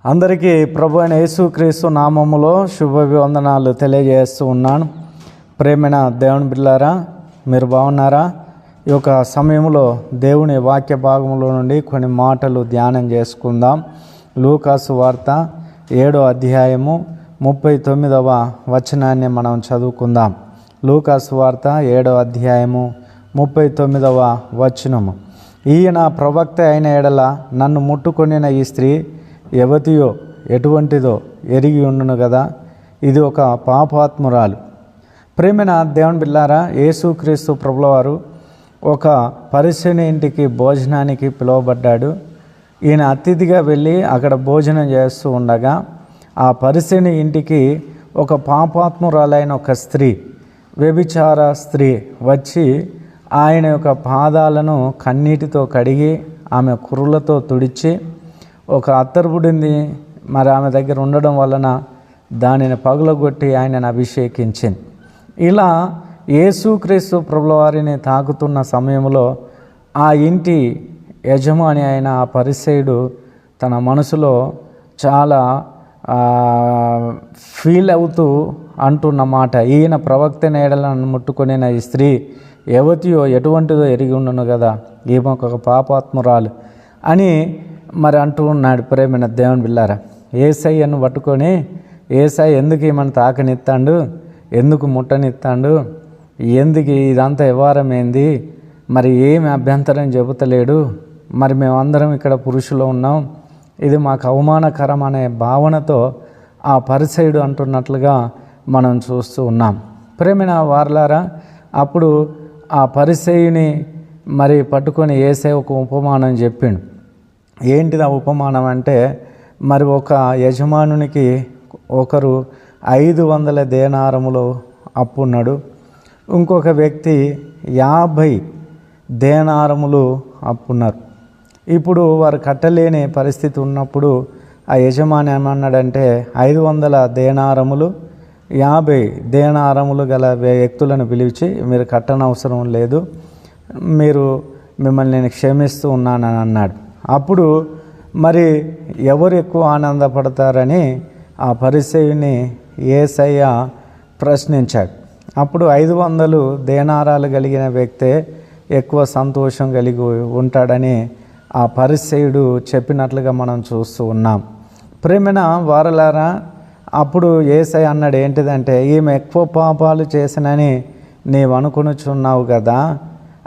అందరికీ ప్రభు అయిన యేసుక్రీస్తు నామములో శుభాభివందనాలు తెలియజేస్తూ ఉన్నాను. ప్రేమైన దేవుని బిడ్డలారా, మీరు బాగున్నారా? ఈ యొక్క సమయంలో దేవుని వాక్య భాగంలో నుండి కొన్ని మాటలు ధ్యానం చేసుకుందాం. లూకాసు వార్త 7వ అధ్యాయము 39వ వచనాన్ని మనం చదువుకుందాం. లూకాసు వార్త 7వ అధ్యాయము 39వ వచనము. ఈయన ప్రవక్త అయిన ఎడల నన్ను ముట్టుకొనిన ఈ స్త్రీ ఎవతియో ఎటువంటిదో ఎరిగి ఉండును కదా, ఇది ఒక పాపాత్మురాలు. ప్రేమైన దేవుని బిడ్డలారా, యేసుక్రీస్తు ప్రభులవారు ఒక పరిసయ్యుని ఇంటికి భోజనానికి పిలువబడ్డాడు. ఈయన అతిథిగా వెళ్ళి అక్కడ భోజనం చేస్తూ ఉండగా ఆ పరిసయ్యుని ఇంటికి ఒక పాపాత్మురాలైన ఒక స్త్రీ, వ్యభిచార స్త్రీ వచ్చి ఆయన యొక్క పాదాలను కన్నీటితో కడిగి ఆమె కురులతో తుడిచి ఒక అత్తరుబుడింది మరి ఆమె దగ్గర ఉండడం వలన దానిని పగులగొట్టి ఆయనను అభిషేకించింది. ఇలా యేసుక్రీస్తు ప్రభుల వారిని తాకుతున్న సమయంలో ఆ ఇంటి యజమాని అయిన ఆ పరిసయ్యుడు తన మనసులో చాలా ఫీల్ అవుతూ అంటున్న మాట, ఈయన ప్రవక్తని ఎడలను ముట్టుకొనిన ఈ స్త్రీ ఎవతియో ఎటువంటిదో ఎరిగి ఉండును కదా, ఈమె ఒక పాపాత్మురాలు అని మరి అంటూ ఉన్నాడు. ప్రేమైన దేవుని బిడ్డలారా, యేసయ్యను పట్టుకొని యేసయ్య ఎందుకు ఈమెను తాకనిస్తాడు, ఎందుకు ముట్టనిస్తాడు, ఎందుకు ఇదంతా వ్యవహారం ఏంది, మరి ఏమి అభ్యంతరం చెబుతలేడు, మరి మేమందరం ఇక్కడ పురుషులు ఉన్నాం, ఇది మాకు అవమానకరం అనే భావనతో ఆ పరిసయ్యుడు అంటున్నట్లుగా మనం చూస్తూ ఉన్నాం. ప్రేమైన వారలారా, అప్పుడు ఆ పరిసయ్యుని మరి పట్టుకొని యేసయ్య ఒక ఉపమానం చెప్పిండు. ఏంటిది ఆ ఉపమానం అంటే, మరి ఒక యజమానునికి ఒకరు 500 దేనారములు అప్పున్నాడు, ఇంకొక వ్యక్తి 50 దేనారములు అప్పున్నారు. ఇప్పుడు వారు కట్టలేని పరిస్థితి ఉన్నప్పుడు ఆ యజమాని ఏమన్నాడంటే 500 దేనారములు 50 దేనారములు గల వ్యక్తులను పిలిచి, మీరు కట్టనవసరం లేదు, మిమ్మల్ని నేను క్షమిస్తూ ఉన్నానని అన్నాడు. అప్పుడు మరి ఎవరు ఎక్కువ ఆనందపడతారని ఆ పరిసయ్యుని యేసయ్య ప్రశ్నించాడు. అప్పుడు 500 దేనారాలు కలిగిన వ్యక్తే ఎక్కువ సంతోషం కలిగి ఉంటాడని ఆ పరిసయ్యుడు చెప్పినట్లుగా మనం చూస్తూ ఉన్నాం. ప్రేమైన వారలారా, అప్పుడు యేసయ్య అన్నాడు ఏంటిదంటే, ఈమె ఎక్కువ పాపాలు చేసినని నీవు అనుకొనుచున్నావు కదా,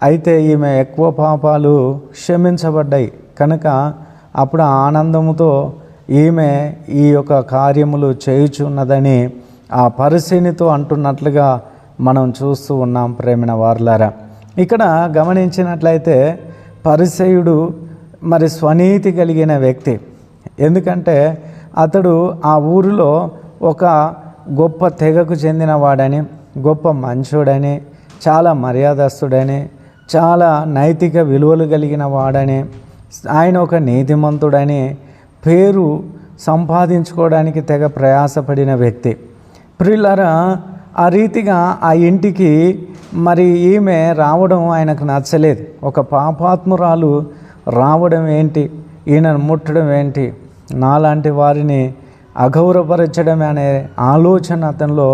అయితే ఈమె ఎక్కువ పాపాలు క్షమించబడ్డాయి కనుక అప్పుడు ఆనందముతో ఈమె ఈ యొక్క కార్యములు చేయుచున్నదని ఆ పరిసయ్యునితో అంటున్నట్లుగా మనం చూస్తూ ఉన్నాం. ప్రేమైన వారలారా, ఇక్కడ గమనించినట్లయితే పరిసయ్యుడు మరి స్వనీతి కలిగిన వ్యక్తి. ఎందుకంటే అతడు ఆ ఊరిలో ఒక గొప్ప తెగకు చెందినవాడని, గొప్ప మంచోడని, చాలా మర్యాదస్తుడని, చాలా నైతిక విలువలు కలిగిన వాడని, ఆయన ఒక నీతిమంతుడని పేరు సంపాదించుకోవడానికి తెగ ప్రయాసపడిన వ్యక్తి. ప్రియులారా, ఆ రీతిగా ఆ ఇంటికి మరి ఈమె రావడం ఆయనకు నచ్చలేదు. ఒక పాపాత్మురాలు రావడం ఏంటి, ఈయనను ముట్టడం ఏంటి, నాలాంటి వారిని అగౌరవపరచడం అనే ఆలోచన అతనిలో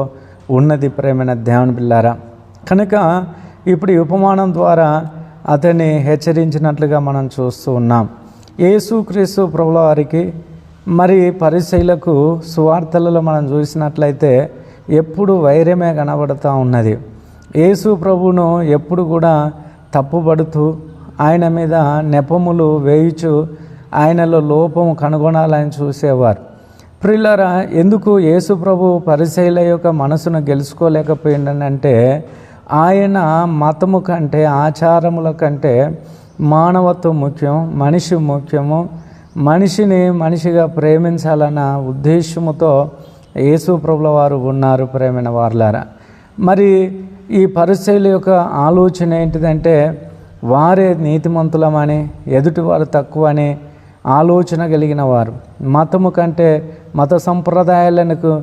ఉన్నది. ప్రేమైన దేవుని బిడ్డలారా, కనుక ఇప్పుడు ఈ ఉపమానం ద్వారా అతన్ని హెచ్చరించినట్లుగా మనం చూస్తూ ఉన్నాం. యేసుక్రీస్తు ప్రభుల వారికి మరి పరిసయ్యులకు సువార్తలలో మనం చూసినట్లయితే ఎప్పుడు వైరమే కనబడుతూ ఉన్నది. యేసు ప్రభువును ఎప్పుడు కూడా తప్పుపడుతూ ఆయన మీద నెపములు వేయుచు ఆయనలో లోపము కనుగొనాలని చూసేవారు. ప్రియులారా, ఎందుకు యేసు ప్రభు పరిసయ్యుల యొక్క మనసును గెలుచుకోలేకపోయిందనంటే, ఆయన మతము కంటే ఆచారముల కంటే మానవత్వం ముఖ్యం, మనిషి ముఖ్యము, మనిషిని మనిషిగా ప్రేమించాలన్న ఉద్దేశముతో యేసు ప్రభుల వారు ఉన్నారు. ప్రేమైన వారలారా, మరి ఈ పరిసయ్యుల యొక్క ఆలోచన ఏంటిదంటే, వారే నీతిమంతులమని, ఎదుటివారు తక్కువని ఆలోచన కలిగిన వారు, మతము కంటే మత సంప్రదాయాలకు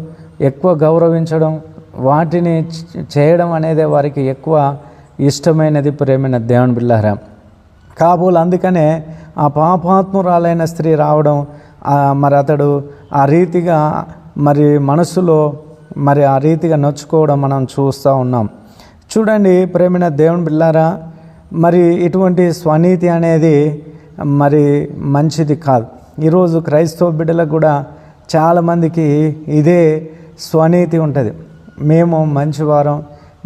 ఎక్కువ గౌరవించడం, వాటిని చేయడం అనేది వారికి ఎక్కువ ఇష్టమైనది. ప్రేమైన దేవుని బిడ్డలారా, కాబోలు అందుకనే ఆ పాపాత్మురాలైన స్త్రీ రావడం మరి అతడు ఆ రీతిగా మరి మనసులో మరి ఆ రీతిగా నొచ్చుకోవడం మనం చూస్తూ ఉన్నాం. చూడండి ప్రేమైన దేవుని బిడ్డలారా, మరి ఇటువంటి స్వనీతి అనేది మరి మంచిది కాదు. ఈరోజు క్రైస్తవ బిడ్డలకు కూడా చాలామందికి ఇదే స్వనీతి ఉంటుంది. మేము మంచివారం,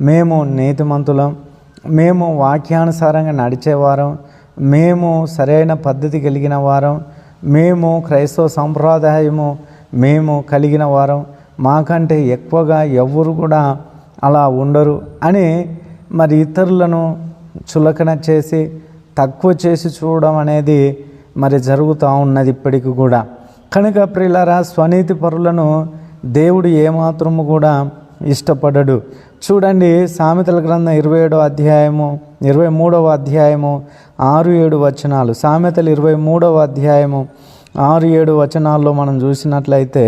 మేము నీతిమంతులం, మేము వాక్యానుసారంగా నడిచేవారం, మేము సరైన పద్ధతి కలిగిన వారం, మేము క్రైస్తవ సంప్రదాయము మేము కలిగిన వారం, మాకంటే ఎక్కువగా ఎవరు కూడా అలా ఉండరు అని మరి ఇతరులను చులకన చేసి తక్కువ చేసి చూడడం అనేది మరి జరుగుతూ ఉన్నది ఇప్పటికి కూడా. కనుక ప్రియులారా, స్వనీతి పరులను దేవుడు ఏమాత్రము కూడా ఇష్టపడడు. చూడండి సామెతల గ్రంథం 27వ అధ్యాయము 23వ అధ్యాయము 6-7 వచనాలు. సామెతలు 23వ అధ్యాయము 6-7 వచనాల్లో మనం చూసినట్లయితే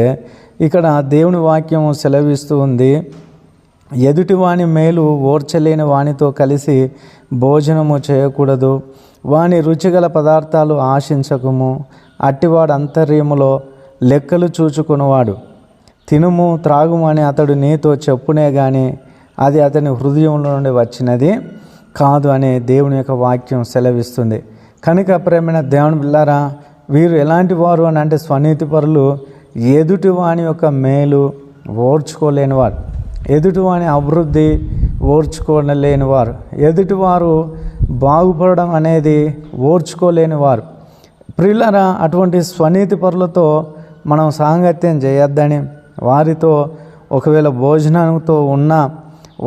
ఇక్కడ దేవుని వాక్యము సెలవిస్తూ ఉంది, ఎదుటి వాని మేలు ఓర్చలేని వానితో కలిసి భోజనము చేయకూడదు, వాని రుచిగల పదార్థాలు ఆశించకుము, అట్టివాడు అంతర్యములో లెక్కలు చూచుకునేవాడు. తినుము త్రాగుము అని అతడు నీతో చెప్పునే కానీ అది అతని హృదయంలో నుండి వచ్చినది కాదు అనే దేవుని యొక్క వాక్యం సెలవిస్తుంది. కనుక ప్రేమైన దేవుని బిడ్డలారా, వీరు ఎలాంటి వారు అని అంటే స్వనీతి పరులు ఎదుటి వాని యొక్క మేలు ఓర్చుకోలేనివారు, ఎదుటివాని అభివృద్ధి ఓర్చుకోలేనివారు, ఎదుటివారు బాగుపడడం అనేది ఓర్చుకోలేనివారు. ప్రియులారా, అటువంటి స్వనీతి పరులతో మనం సాంగత్యం చేయొద్దని, వారితో ఒకవేళ భోజనంతో ఉన్నా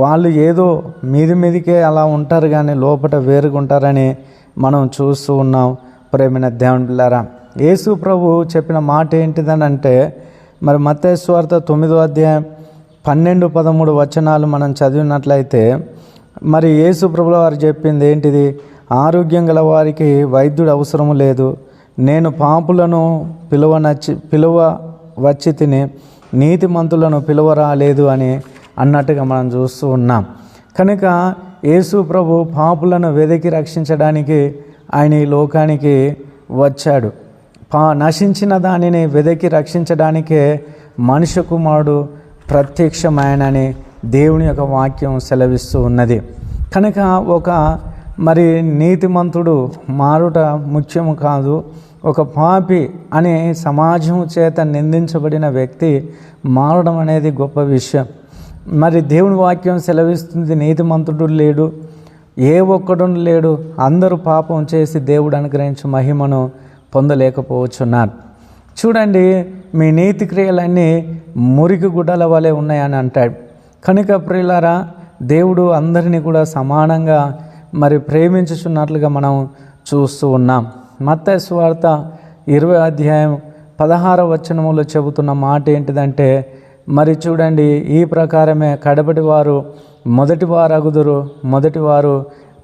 వాళ్ళు ఏదో మీదికే అలా ఉంటారు కానీ లోపల వేరుగుంటారని మనం చూస్తూ ఉన్నాం. ప్రేమైన దేవుని బిడ్డలారా, యేసు ప్రభు చెప్పిన మాట ఏంటిదని అంటే మరి మత్తయి సువార్త 9వ అధ్యాయం 12-13 వచనాలు మనం చదివినట్లయితే మరి యేసు ప్రభుల వారు చెప్పింది ఏంటిది? ఆరోగ్యం గల వారికి వైద్యుడు అవసరం లేదు, నేను పాపులను పిలువ వచ్చి తిని నీతిమంతులను పిలువరాలేదు అని అన్నట్టుగా మనం చూస్తూ ఉన్నాం. కనుక యేసు ప్రభు పాపులను వెదికి రక్షించడానికి ఆయన ఈ లోకానికి వచ్చాడు. నశించిన దానిని వెదకి రక్షించడానికే మనుష్య కుమారుడు ప్రత్యక్షమైనని దేవుని యొక్క వాక్యం సెలవిస్తూ ఉన్నది. కనుక ఒక మరి నీతిమంతుడు మారుట ముఖ్యము కాదు, ఒక పాపి అనే సమాజం చేత నిందించబడిన వ్యక్తి మారడం అనేది గొప్ప విషయం. మరి దేవుని వాక్యం సెలవిస్తుంది, నీతిమంతుడు లేడు, ఏ ఒక్కడు లేడు, అందరూ పాపం చేసి దేవుడు అనుగ్రహించే మహిమను పొందలేకపోవచ్చున్నారు. చూడండి, మీ నీతి క్రియలన్నీ మురికి గుడ్డల వలె ఉన్నాయని అంటాడు. కనుక ప్రియులారా, దేవుడు అందరినీ కూడా సమానంగా మరి ప్రేమించుచున్నట్లుగా మనం చూస్తూ ఉన్నాం. మత్తయి సువార్త 20వ అధ్యాయం 16వ వచనములో చెబుతున్న మాట ఏంటిదంటే మరి చూడండి, ఈ ప్రకారమే కడపటి వారు మొదటివారు అగుదురు, మొదటివారు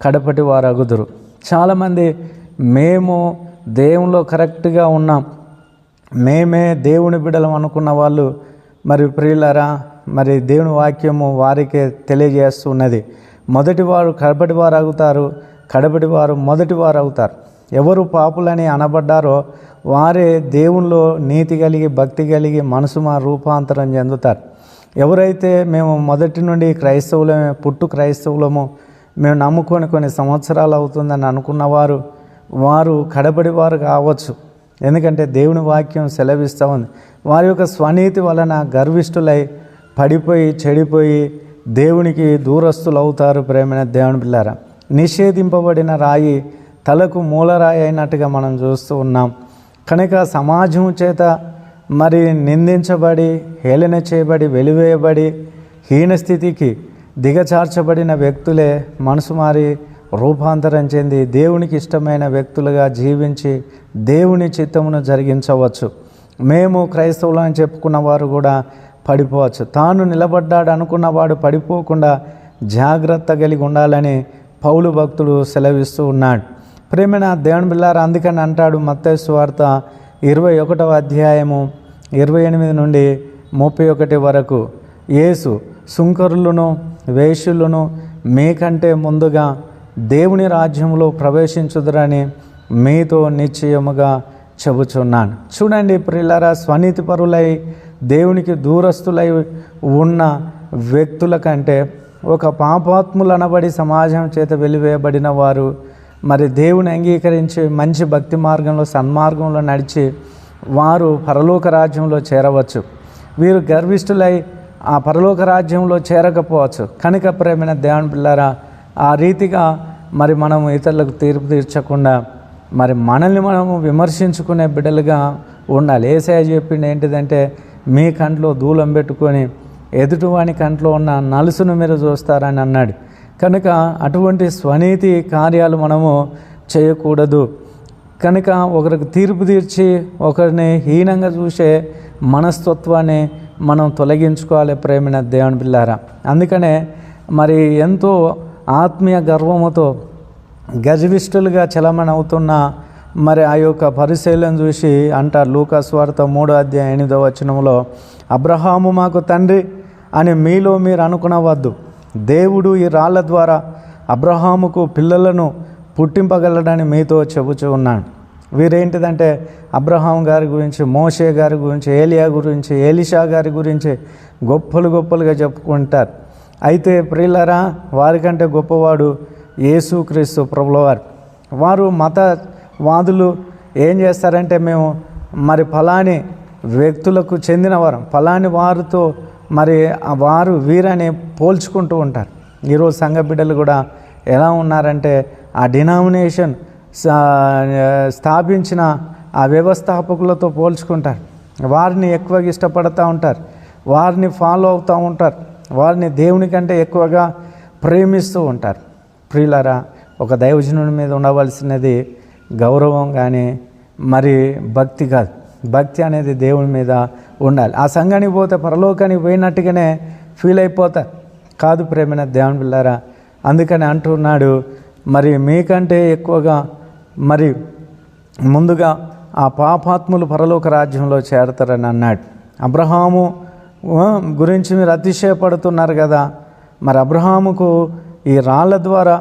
కడపటి వారు అగుదురు. చాలామంది మేము దేవునిలో కరెక్ట్గా ఉన్నాం, మేమే దేవుని బిడ్డలం అనుకున్న వాళ్ళు మరి ప్రియులారా, మరి దేవుని వాక్యము వారికే తెలియజేస్తున్నది. మొదటివారు కడపటి వారు అవుతారు, కడపటి వారు మొదటివారు అవుతారు. ఎవరు పాపులని అనబడ్డారో వారే దేవునిలో నీతి కలిగి భక్తి కలిగి మనసు రూపాంతరం చెందుతారు. ఎవరైతే మేము మొదటి నుండి క్రైస్తవులమే, పుట్టు క్రైస్తవులము, మేము నమ్ముకొని కొన్ని సంవత్సరాలు అవుతుందని అనుకున్నవారు వారు కడపడి వారు కావచ్చు. ఎందుకంటే దేవుని వాక్యం సెలవిస్తూ ఉంది, వారి యొక్క స్వనీతి వలన గర్విష్ఠులై పడిపోయి చెడిపోయి దేవునికి దూరస్తులు అవుతారు. ప్రేమైన దేవుని పిల్లారా, నిషేధింపబడిన రాయి తలకు మూలరాయి అయినట్టుగా మనం చూస్తూ ఉన్నాం. కనుక సమాజం చేత మరి నిందించబడి హేళన చేయబడి వెలివేయబడి హీనస్థితికి దిగచార్చబడిన వ్యక్తులే మనసు మారి రూపాంతరం చెంది దేవునికి ఇష్టమైన వ్యక్తులుగా జీవించి దేవుని చిత్తమును జరిగించవచ్చు. మేము క్రైస్తవులు అని చెప్పుకున్న వారు కూడా పడిపోవచ్చు. తాను నిలబడ్డాడు అనుకున్నవాడు పడిపోకుండా జాగ్రత్త కలిగి ఉండాలని పౌలు భక్తుడు సెలవిస్తూ ఉన్నాడు. ప్రేమైన దేవుని బిడ్డలారా, అందుకని అంటాడు మత్తయి సువార్త 21వ అధ్యాయము 28 నుండి 31 వరకు, యేసు సుంకరులను వేశ్యులను మీకంటే ముందుగా దేవుని రాజ్యంలో ప్రవేశించుదురని మీతో నిశ్చయముగా చెబుచున్నాను. చూడండి ప్రియులారా, స్వనీతి పరులై దేవునికి దూరస్తులై ఉన్న వ్యక్తుల కంటే ఒక పాపాత్ములు అనబడి సమాజం చేత వెలివేయబడిన వారు మరి దేవుని అంగీకరించి మంచి భక్తి మార్గంలో సన్మార్గంలో నడిచి వారు పరలోక రాజ్యంలో చేరవచ్చు. వీరు గర్విష్ఠులై ఆ పరలోక రాజ్యంలో చేరకపోవచ్చు. కనుక ప్రేమైన దేవుని పిల్లారా, ఆ రీతిగా మరి మనము ఇతరులకు తీర్పు తీర్చకుండా మరి మనల్ని మనము విమర్శించుకునే బిడ్డలుగా ఉండాలి. యేసయ్య చెప్పింది ఏంటిదంటే, మీ కంట్లో దూలం పెట్టుకొని ఎదుటివాని కంట్లో ఉన్న నలుసును మీరు చూస్తారని అన్నాడు. కనుక అటువంటి స్వనీతి కార్యాలు మనము చేయకూడదు. కనుక ఒకరికి తీర్పు తీర్చి ఒకరిని హీనంగా చూసే మనస్తత్వాన్ని మనం తొలగించుకోవాలి ప్రేమైన దేవుని పిల్లారా. అందుకనే మరి ఎంతో ఆత్మీయ గర్వముతో గర్విష్ఠులుగా చలమణి అవుతున్న మరి ఆ యొక్క పరిశీలన చూసి అంటారు లూకా సువార్త 3:8 అబ్రహాము మాకు తండ్రి అని మీలో మీరు అనుకునవద్దు. దేవుడు ఈ రాళ్ల ద్వారా అబ్రహాముకు పిల్లలను పుట్టింపగలడని మీతో చెబుతూ ఉన్నాను. వీరేంటిదంటే అబ్రహాం గారి గురించి, మోషే గారి గురించి, ఏలియా గురించి, ఎలీషా గారి గురించి గొప్పలుగా చెప్పుకుంటారు. అయితే ప్రియులారా, వారికంటే గొప్పవాడు యేసుక్రీస్తు ప్రభులవారు. వారు మతవాదులు ఏం చేస్తారంటే, మేము మరి ఫలాని వ్యక్తులకు చెందినవారు, ఫలాని వారితో మరి వారు వీరని పోల్చుకుంటూ ఉంటారు. ఈరోజు సంఘ బిడ్డలు కూడా ఎలా ఉన్నారంటే, ఆ డినామినేషన్ స్థాపించిన ఆ వ్యవస్థాపకులతో పోల్చుకుంటారు. వారిని ఎక్కువగా ఇష్టపడుతూ ఉంటారు, వారిని ఫాలో అవుతూ ఉంటారు, వారిని దేవుని కంటే ఎక్కువగా ప్రేమిస్తూ ఉంటారు. ప్రియులారా, ఒక దైవజనుడి మీద ఉండవలసినది గౌరవం కానీ మరి భక్తి కాదు. భక్తి అనేది దేవుని మీద ఉండాలి. ఆ సంఘానికి పోతే పరలోకానికి పోయినట్టుగానే ఫీల్ అయిపోతారు. కాదు ప్రేమైన దేవుని పిల్లారా. అందుకని అంటున్నాడు, మరి మీకంటే ఎక్కువగా మరి ముందుగా ఆ పాపాత్ములు పరలోక రాజ్యంలో చేరతారని అన్నాడు. అబ్రహాము గురించి మీరు అతిశయపడుతున్నారు కదా, మరి అబ్రహాముకు ఈ రాళ్ల ద్వారా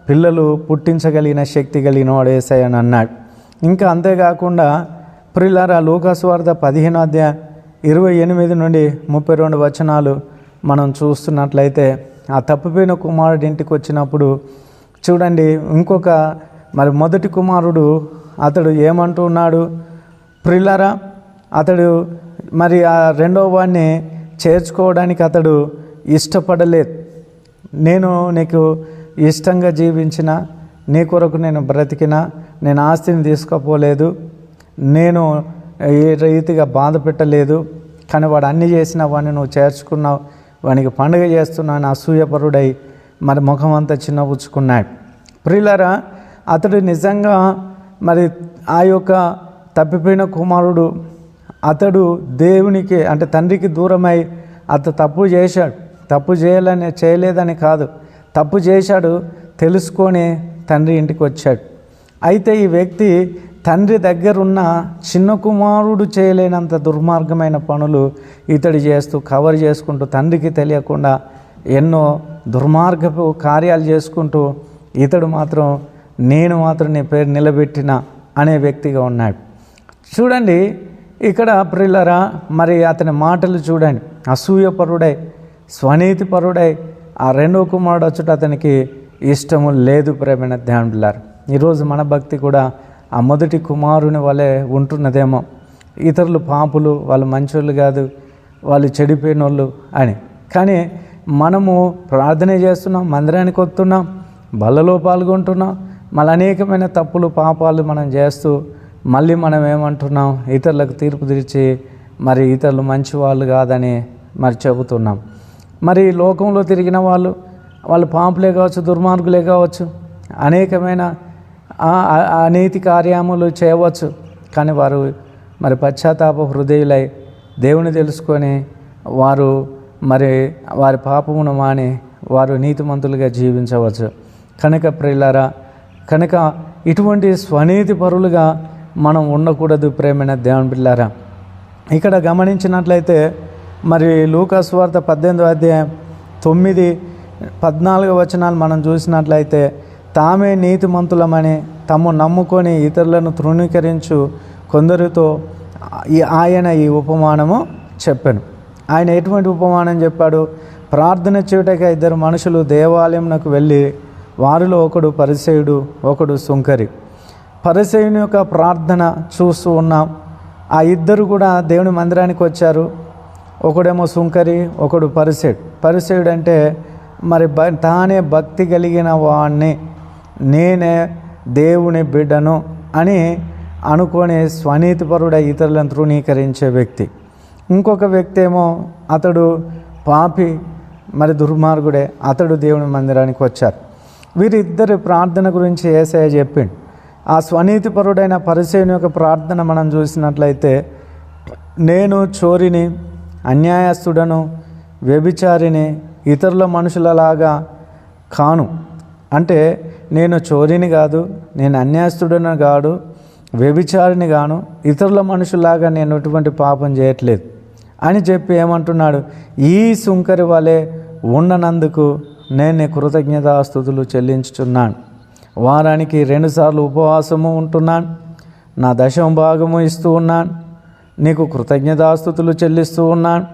పిల్లలు పుట్టించగలిగిన శక్తి కలిగిన వాడు యేసయ్య అని అన్నాడు. ఇంకా అంతేకాకుండా ప్రియులారా, లూకా సువార్త 15:28-32 మనం చూస్తున్నట్లయితే, ఆ తప్పిపోయిన కుమారుడి ఇంటికి వచ్చినప్పుడు చూడండి, ఇంకొక మరి మొదటి కుమారుడు అతడు ఏమంటున్నాడు ప్రియులారా, అతడు మరి ఆ రెండవ వాడిని చేర్చుకోవడానికి అతడు ఇష్టపడలేదు. నేను నీకు ఇష్టంగా జీవించిన, నీ కొరకు నేను బ్రతికిన, నేను ఆస్తిని తీసుకుపోలేదు, నేను ఏ రీతిగా బాధ పెట్టలేదు, కానీ వాడు అన్నీ చేసిన వాడిని నువ్వు చేర్చుకున్నావు, వానికి పండుగ చేస్తున్నాను అసూయపరుడై మరి ముఖం అంతా చిన్నపుచ్చుకున్నాడు. ప్రియులారా, అతడు నిజంగా మరి ఆ యొక్క తప్పిపోయిన కుమారుడు అతడు దేవునికి అంటే తండ్రికి దూరమై అతడు తప్పు చేశాడు. తప్పు చేయలేదని కాదు, తప్పు చేశాడు తెలుసుకొని తండ్రి ఇంటికి వచ్చాడు. అయితే ఈ వ్యక్తి తండ్రి దగ్గరున్న చిన్న కుమారుడు చేయలేనంత దుర్మార్గమైన పనులు ఇతడు చేస్తూ కవర్ చేసుకుంటూ తండ్రికి తెలియకుండా ఎన్నో దుర్మార్గపు కార్యాలు చేసుకుంటూ ఇతడు మాత్రం నేను మాత్రం నీ పేరు నిలబెట్టిన అనే వ్యక్తిగా ఉన్నాడు. చూడండి ఇక్కడ ప్రియులారా, మరి అతని మాటలు చూడండి. అసూయపరుడై స్వనీతిపరుడై ఆ రెండో కుమారుడు వచ్చుట అతనికి ఇష్టము లేదు. ప్రేమైన ధ్యానులారా, ఈరోజు మన భక్తి కూడా ఆ మొదటి కుమారుని వలె ఉంటున్నదేమో. ఇతరులు పాపులు, వాళ్ళు మంచోళ్ళు కాదు, వాళ్ళు చెడిపోయిన వాళ్ళు అని. కానీ మనము ప్రార్థన చేస్తున్నాం, మందిరానికి వస్తున్నాం, బల్లలో పాల్గొంటున్నాం, మళ్ళీ అనేకమైన తప్పులు పాపాలు మనం చేస్తూ మళ్ళీ మనం ఏమంటున్నాం, ఇతరులకు తీర్పు తీర్చి మరి ఇతరులు మంచి వాళ్ళు కాదని మరి చెబుతున్నాం. మరి లోకంలో తిరిగిన వాళ్ళు పాపులే కావచ్చు, దుర్మార్గులే కావచ్చు, అనేకమైన అనీతి కార్యములు చేయవచ్చు, కానీ వారు మరి పశ్చాత్తాప హృదయులై దేవుని తెలుసుకొని వారు మరి వారి పాపమును మాని వారు నీతిమంతులుగా జీవించవచ్చు. కనుక ప్రియులారా, కనుక ఇటువంటి స్వనీతి పరులుగా మనం ఉండకూడదు ప్రేమైన దేవుని పిల్లారా. ఇక్కడ గమనించినట్లయితే మరి లూకా సువార్త 18:9-14 మనం చూసినట్లయితే, తామే నీతిమంతులమని తమ్ము నమ్ముకొని ఇతరులను తృణీకరించు కొందరితో ఆయన ఈ ఉపమానము చెప్పాను. ఆయన ఎటువంటి ఉపమానం చెప్పాడు? ప్రార్థన చేయుటకై 2 మనుషులు దేవాలయంకు వెళ్ళి, వారిలో ఒకడు పరిసయ్యుడు, ఒకడు సుంకరి. పరిసయ్యుని యొక్క ప్రార్థన చూస్తూ ఉన్నాం. ఆ ఇద్దరు కూడా దేవుని మందిరానికి వచ్చారు. ఒకడేమో సుంకరి, ఒకడు పరిసయ్యుడు. పరిసయ్యుడు అంటే మరి తానే భక్తి కలిగిన వాడిని, నేనే దేవుని బిడ్డను అని అనుకునే స్వనీతిపరుడై ఇతరులను తృణీకరించే వ్యక్తి. ఇంకొక వ్యక్తి ఏమో అతడు పాపి, మరి దుర్మార్గుడే, అతడు దేవుని మందిరానికి వచ్చారు. వీరిద్దరి ప్రార్థన గురించి యేసయ్య చెప్పిండు. ఆ స్వనీతిపరుడైన పరిసయ్యుని యొక్క ప్రార్థన మనం చూసినట్లయితే, నేను చోరిని, అన్యాయస్తుడను, వ్యభిచారిని, ఇతరుల మనుషులలాగా కాను. అంటే నేను చోరిని కాదు, నేను అన్యాయస్తుడను కాదు, వ్యభిచారిని గాను, ఇతరుల మనుషులాగా నేను ఎటువంటి పాపం చేయట్లేదు అని చెప్పి ఏమంటున్నాడు? ఈ సుంకరి వలె ఉండనందుకు నేను కృతజ్ఞతాస్తుతులు చెల్లించుచున్నాను. వారానికి 2 సార్లు ఉపవాసము ఉంటున్నాను, నా 10వ భాగము ఇస్తూ ఉన్నాను, నీకు కృతజ్ఞతాస్తుతులు చెల్లిస్తూ ఉన్నాను,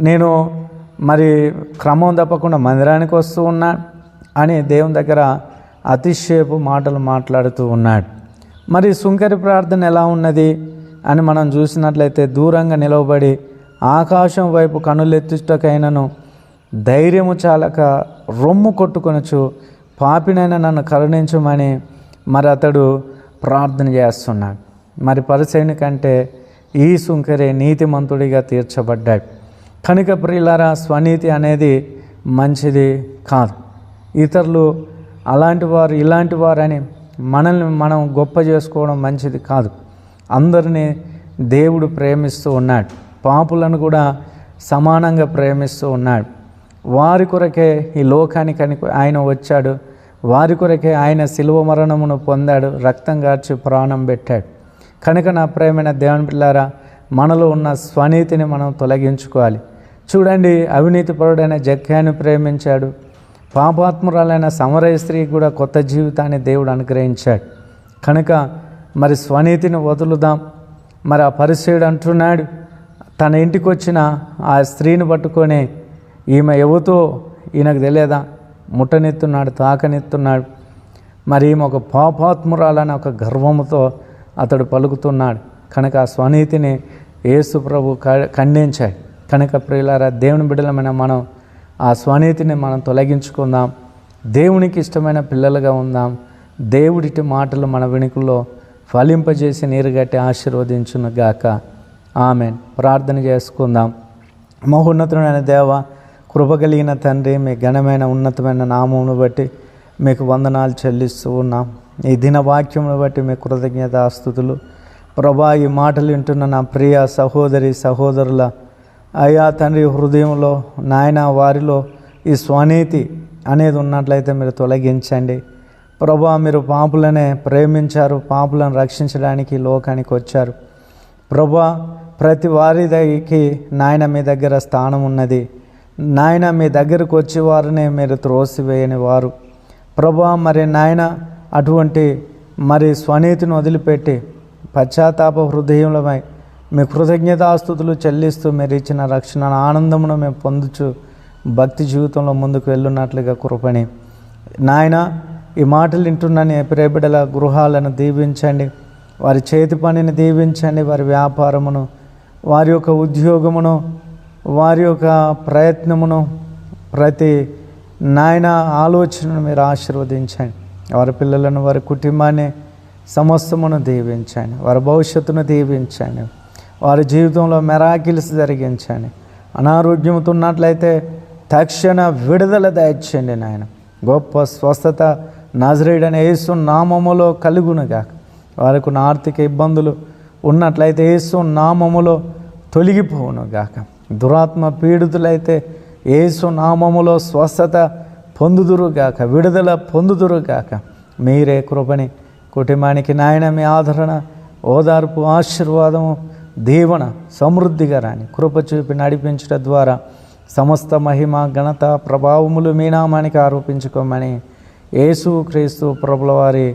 నేను మరి క్రమం తప్పకుండా మందిరానికి వస్తూ ఉన్నాను అని దేవుని దగ్గర అతిశయపు మాటలు మాట్లాడుతూ ఉన్నాడు. మరి సుంకరి ప్రార్థన ఎలా ఉన్నది అని మనం చూసినట్లయితే, దూరంగా నిలవబడి ఆకాశం వైపు కనులెత్తుటకైనను ధైర్యము చాలక రొమ్ము కొట్టుకొనొచ్చు, పాపినైనా నన్ను కరుణించమని మరి అతడు ప్రార్థన చేస్తున్నాడు. మరి పరిసయ్యుని కంటే ఈ సుంకరే నీతిమంతుడిగా తీర్చబడ్డాడు. కనుక ప్రియులారా, స్వనీతి అనేది మంచిది కాదు. ఇతరులు అలాంటి వారు ఇలాంటి వారు అని మనల్ని మనం గొప్ప చేసుకోవడం మంచిది కాదు. అందరినీ దేవుడు ప్రేమిస్తూ ఉన్నాడు, పాపులను కూడా సమానంగా ప్రేమిస్తూ ఉన్నాడు. వారి కొరకే ఈ లోకానికి ఆయన వచ్చాడు, వారి కొరకే ఆయన శిలువ మరణమును పొందాడు, రక్తం కార్చి ప్రాణం పెట్టాడు. కనుక నా ప్రేమైన దేవుని పిల్లారా, మనలో ఉన్న స్వనీతిని మనం తొలగించుకోవాలి. చూడండి, అవినీతిపరుడైన జక్కయ్యను ప్రేమించాడు, పాపాత్మురాలైన సమరయ స్త్రీకి కూడా కొత్త జీవితాన్ని దేవుడు అనుగ్రహించాడు. కనుక మరి స్వనీతిని వదులుదాం. మరి ఆ పరిసయ్యుడు అంటున్నాడు, తన ఇంటికి వచ్చిన ఆ స్త్రీని పట్టుకొని, ఈమె ఎవతో ఈయనకు తెలియదా, ముట్టనెత్తున్నాడు, తాకనెత్తున్నాడు. మరి ఈమె ఒక పాపాత్మురాలని ఒక గర్వముతో అతడు పలుకుతున్నాడు. కనుక ఆ స్వనీతిని యేసు ప్రభు ఖండించాడు. కనుక ప్రియులారా, దేవుని బిడ్డలమైన మనం ఆ స్వనీతిని మనం తొలగించుకుందాం, దేవునికి ఇష్టమైన పిల్లలుగా ఉందాం. దేవుడిటి మాటలు మన వెనుకల్లో ఫలింపజేసి నీరుగట్టి ఆశీర్వదించును గాక. ఆమెన్. ప్రార్థన చేసుకుందాం. మహోన్నతుడైన దేవ, కృపగలిగిన తండ్రి, మీ ఘనమైన ఉన్నతమైన నామమును బట్టి మీకు వందనాలు చెల్లిస్తూ ఉన్నాం. ఈ దిన వాక్యమును బట్టి మీ కృతజ్ఞతాస్తుతులు. ప్రభా, ఈ మాటలు వింటున్న నా ప్రియ సహోదరి సహోదరుల అయ్యా తండ్రి హృదయంలో నాయన వారిలో ఈ స్వనీతి అనేది ఉన్నట్లయితే మీరు తొలగించండి. ప్రభా, మీరు పాపులనే ప్రేమించారు, పాపులను రక్షించడానికి లోకానికి వచ్చారు. ప్రభా, ప్రతి వారి దగ్గరికి నాయన మీ దగ్గర స్థానం ఉన్నది. నాయన మీ దగ్గరకు వచ్చే వారిని మీరు త్రోసివేయని వారు. ప్రభా, మరి నాయన అటువంటి మరి స్వనీతిని వదిలిపెట్టి పశ్చాత్తాప హృదయములమై మీ కృతజ్ఞతాస్తుతులు చెల్లిస్తూ మీరు ఇచ్చిన రక్షణ ఆనందమును మేము పొందుచు భక్తి జీవితంలో ముందుకు వెళ్ళున్నట్లుగా కృపని నాయన ఈ మాటలు వింటున్నాను. ప్రియబిడ్డల గృహాలను దీవించండి, వారి చేతి పనిని దీవించండి, వారి వ్యాపారమును, వారి యొక్క ఉద్యోగమును, వారి యొక్క ప్రయత్నమును, ప్రతి నాయన ఆలోచనను మీరు ఆశీర్వదించండి. వారి పిల్లలను, వారి కుటుంబాన్ని సమస్తమును దీవించండి, వారి భవిష్యత్తును దీవించండి, వారి జీవితంలో మెరాకిల్స్ జరిగించండి. అనారోగ్యంతో ఉన్నట్లయితే తక్షణ విడుదల దయచేయండి నాయన. గొప్ప స్వస్థత నజరేయుడైన యేసు నామములో కలుగునుగాక. వారికి ఆర్థిక ఇబ్బందులు ఉన్నట్లయితే యేసు నామములో తొలగిపోవునుగాక. దురాత్మ పీడితులైతే యేసు నామములో స్వస్థత పొందుదురుగాక, విడుదల పొందుదురుగాక. మీరే కృపని కుటుంబానికి నాయన మీ ఆదరణ, ఓదార్పు, ఆశీర్వాదము, దీవెన సమృద్ధిగా రాని కృప చూపి నడిపించడం ద్వారా సమస్త మహిమ, ఘనత, ప్రభావములు మీ నామానికి ఆరోపించుకోమని యేసు క్రీస్తు ప్రభుల వారి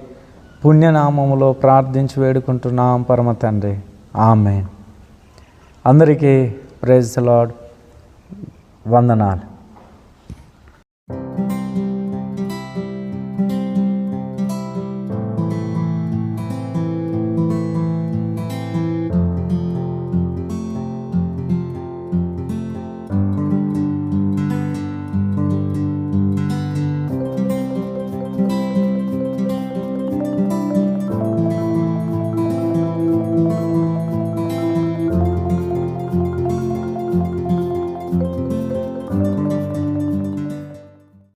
పుణ్యనామములో ప్రార్థించి వేడుకుంటున్నాం పరమ తండ్రి. ఆమేన్. అందరికీ ప్రైజ్ ది లార్డ్. వందనాలు.